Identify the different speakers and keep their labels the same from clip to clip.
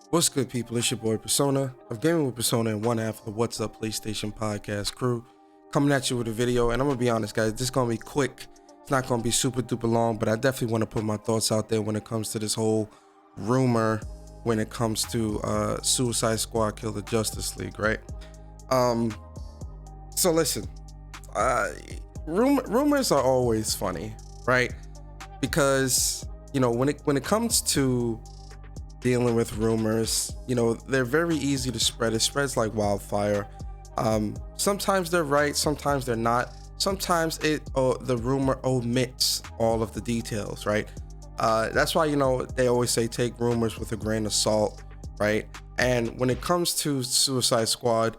Speaker 1: What's good, people? It's your boy Persona of Gaming with Persona and one half of the What's Up PlayStation podcast crew, coming at you with a video. And I'm gonna be honest, guys, this is gonna be quick. It's not gonna be super duper long, but I definitely want to put my thoughts out there when it comes to this whole rumor when it comes to Suicide Squad Kill the Justice League, right? So listen, rumors are always funny, right? Because when it comes to dealing with rumors, they're very easy to spread. It spreads like wildfire. Sometimes they're right, sometimes they're not. Sometimes the rumor omits all of the details, right? That's why they always say take rumors with a grain of salt, right? And when it comes to Suicide Squad,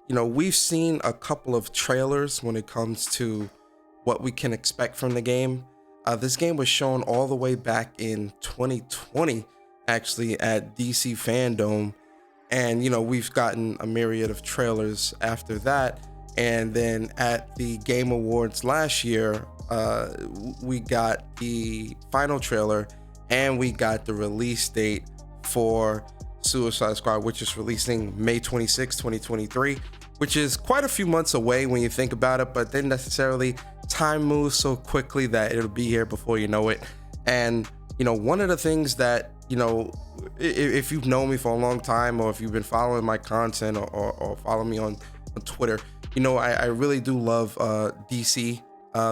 Speaker 1: we've seen a couple of trailers when it comes to what we can expect from the game. This game was shown all the way back in 2020, actually, at DC Fandom, and we've gotten a myriad of trailers after that. And then at the Game Awards last year, we got the final trailer and we got the release date for Suicide Squad, which is releasing May 26, 2023, which is quite a few months away when you think about it, but then necessarily time moves so quickly that it'll be here before you know it. And one of the things that if you've known me for a long time, or if you've been following my content or follow me on Twitter, I really do love DC,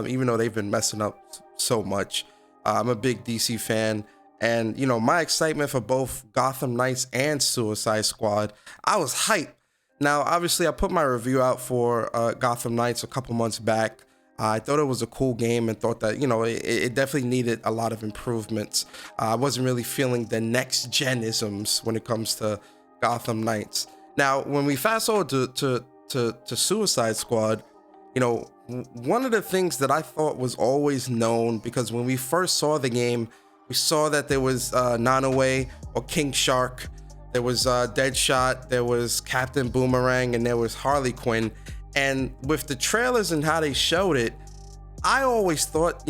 Speaker 1: even though they've been messing up so much. I'm a big DC fan, and my excitement for both Gotham Knights and Suicide Squad, I was hyped. Now, obviously, I put my review out for Gotham Knights a couple months back. I thought it was a cool game and thought that, it definitely needed a lot of improvements. I wasn't really feeling the next gen-isms when it comes to Gotham Knights. Now, when we fast forward to Suicide Squad, one of the things that I thought was always known, because when we first saw the game, we saw that there was Nanoway or King Shark, there was Deadshot, there was Captain Boomerang, and there was Harley Quinn. And with the trailers and how they showed it, I always thought,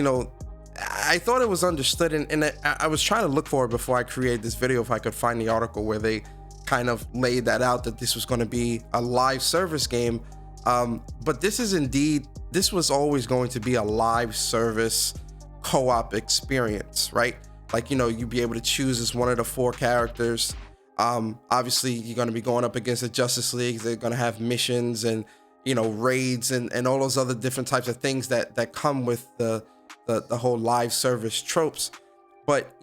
Speaker 1: I thought it was understood. And I was trying to look for it before I created this video, if I could find the article where they kind of laid that out, that this was going to be a live service game. But this was always going to be a live service co-op experience, right? Like, you'd be able to choose as one of the 4 characters. Obviously, you're going to be going up against the Justice League. They're going to have missions and raids and all those other different types of things that come with the whole live service tropes. But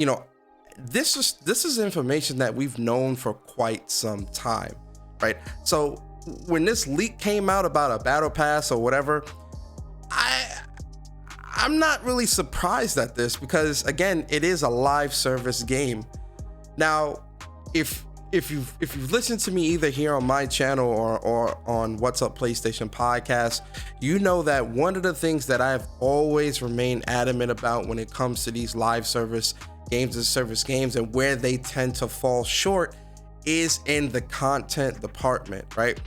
Speaker 1: this is information that we've known for quite some time, right? So when this leak came out about a battle pass or whatever, I'm not really surprised at this, because again, it is a live service game. Now, if you've listened to me either here on my channel or on What's Up PlayStation podcast, you know that one of the things that I've always remained adamant about when it comes to these live service games and service games, and where they tend to fall short, is in the content department, right?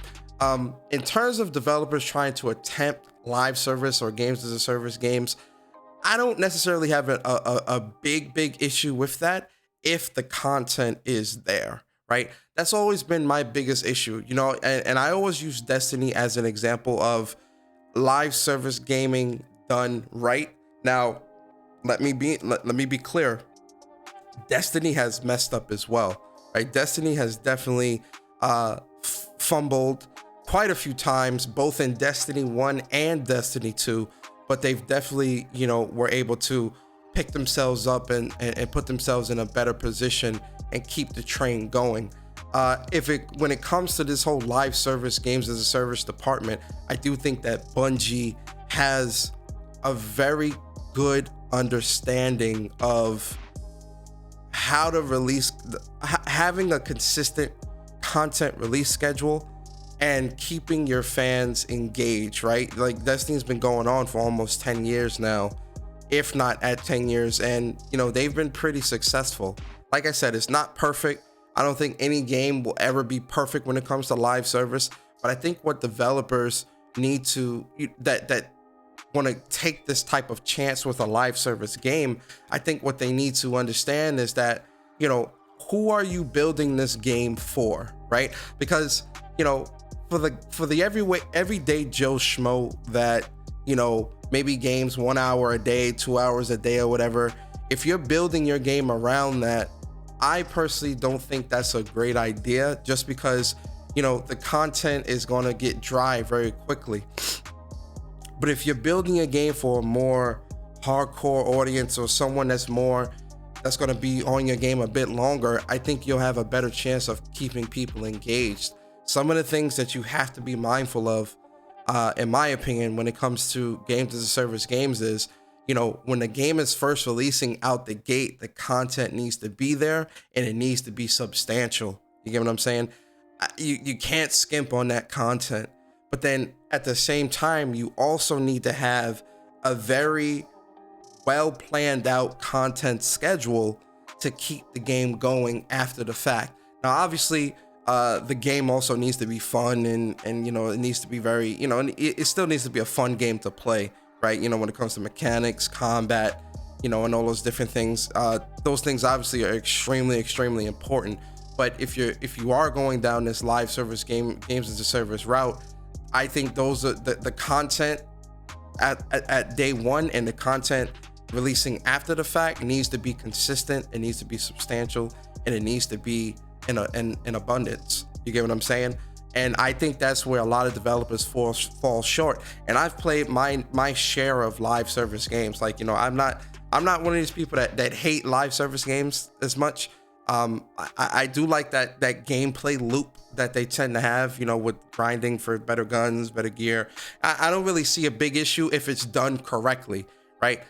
Speaker 1: In terms of developers trying to attempt live service or games as a service games, I don't necessarily have a big issue with that if the content is there, right? That's always been my biggest issue, and I always use Destiny as an example of live service gaming done right. Now, let me be clear. Destiny has messed up as well, right? Destiny has definitely fumbled quite a few times, both in Destiny 1 and Destiny 2, but they've definitely, were able to pick themselves up and put themselves in a better position and keep the train going. When it comes to this whole live service games as a service department, I do think that Bungie has a very good understanding of how to release, having a consistent content release schedule and keeping your fans engaged, right? Like, Destiny's been going on for almost 10 years now, if not at 10 years, and they've been pretty successful. Like I said, it's not perfect. I don't think any game will ever be perfect when it comes to live service, but I think what developers need to that want to take this type of chance with a live service game, I think what they need to understand is that who are you building this game for, right? Because, you know, for the everyday Joe Schmo that, you know, maybe games 1 hour a day, 2 hours a day or whatever, if you're building your game around that, I personally don't think that's a great idea, just because, you know, the content is going to get dry very quickly. But if you're building a game for a more hardcore audience, or someone that's going to be on your game a bit longer, I think you'll have a better chance of keeping people engaged. Some of the things that you have to be mindful of, in my opinion, when it comes to games as a service games is, you know, when the game is first releasing out the gate, the content needs to be there and it needs to be substantial. You get what I'm saying? You can't skimp on that content. But then at the same time, you also need to have a very well planned out content schedule to keep the game going after the fact. Now, obviously, the game also needs to be fun, and you know, it needs to be very, you know, and it still needs to be a fun game to play, right? You know, when it comes to mechanics, combat, you know, and all those different things, those things obviously are extremely important. But if you are going down this live service games as a service route, I think those are the content at day one and the content releasing after the fact needs to be consistent, it needs to be substantial, and it needs to be in abundance. You get what I'm saying? And I think that's where a lot of developers fall short. And I've played my share of live service games. Like, you know, I'm not one of these people that hate live service games as much. I do like that gameplay loop that they tend to have, you know, with grinding for better guns, better gear. I don't really see a big issue if it's done correctly, right?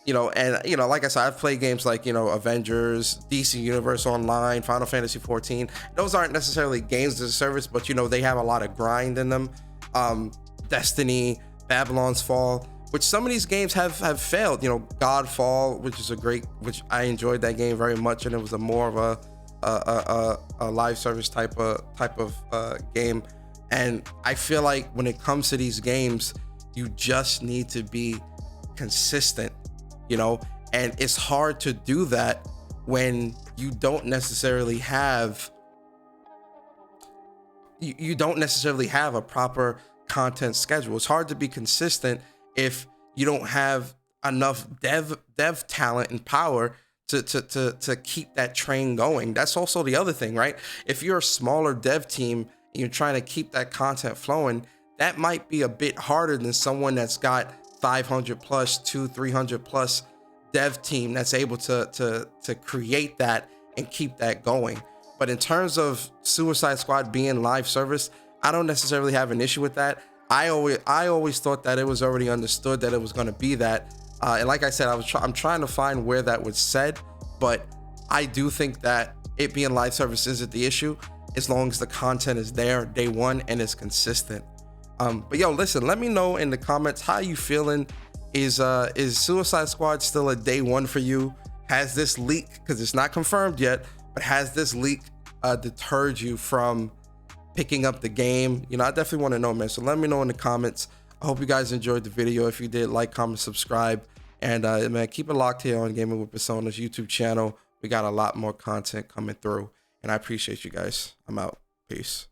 Speaker 1: You know, and, you know, like I said, I've played games like, you know, Avengers, DC Universe Online, Final Fantasy 14. Those aren't necessarily games as a service, but, you know, they have a lot of grind in them. Destiny, Babylon's Fall, which some of these games have failed. You know, Godfall, which I enjoyed that game very much, and it was a more of a live service type of game. And I feel like when it comes to these games, you just need to be consistent, you know, and it's hard to do that when you don't necessarily have a proper content schedule. It's hard to be consistent if you don't have enough dev talent and power to keep that train going. That's also the other thing, right? If you're a smaller dev team and you're trying to keep that content flowing, that might be a bit harder than someone that's got 500 plus, 300 plus dev team that's able to create that and keep that going. But in terms of Suicide Squad being live service, I don't necessarily have an issue with that. I always thought that it was already understood that it was going to be that. And like I said, I'm trying to find where that was said, but I do think that it being live service isn't the issue, as long as the content is there day one and is consistent. But yo, listen, let me know in the comments how you feeling. Is Suicide Squad still a day one for you? Has this leak, because it's not confirmed yet, but has this leak deterred you from picking up the game? You know, I definitely want to know, man. So let me know in the comments. I hope you guys enjoyed the video. If you did, like, comment, subscribe, and man, keep it locked here on Gaming with Personas YouTube channel. We got a lot more content coming through, and I appreciate you guys. I'm out. Peace.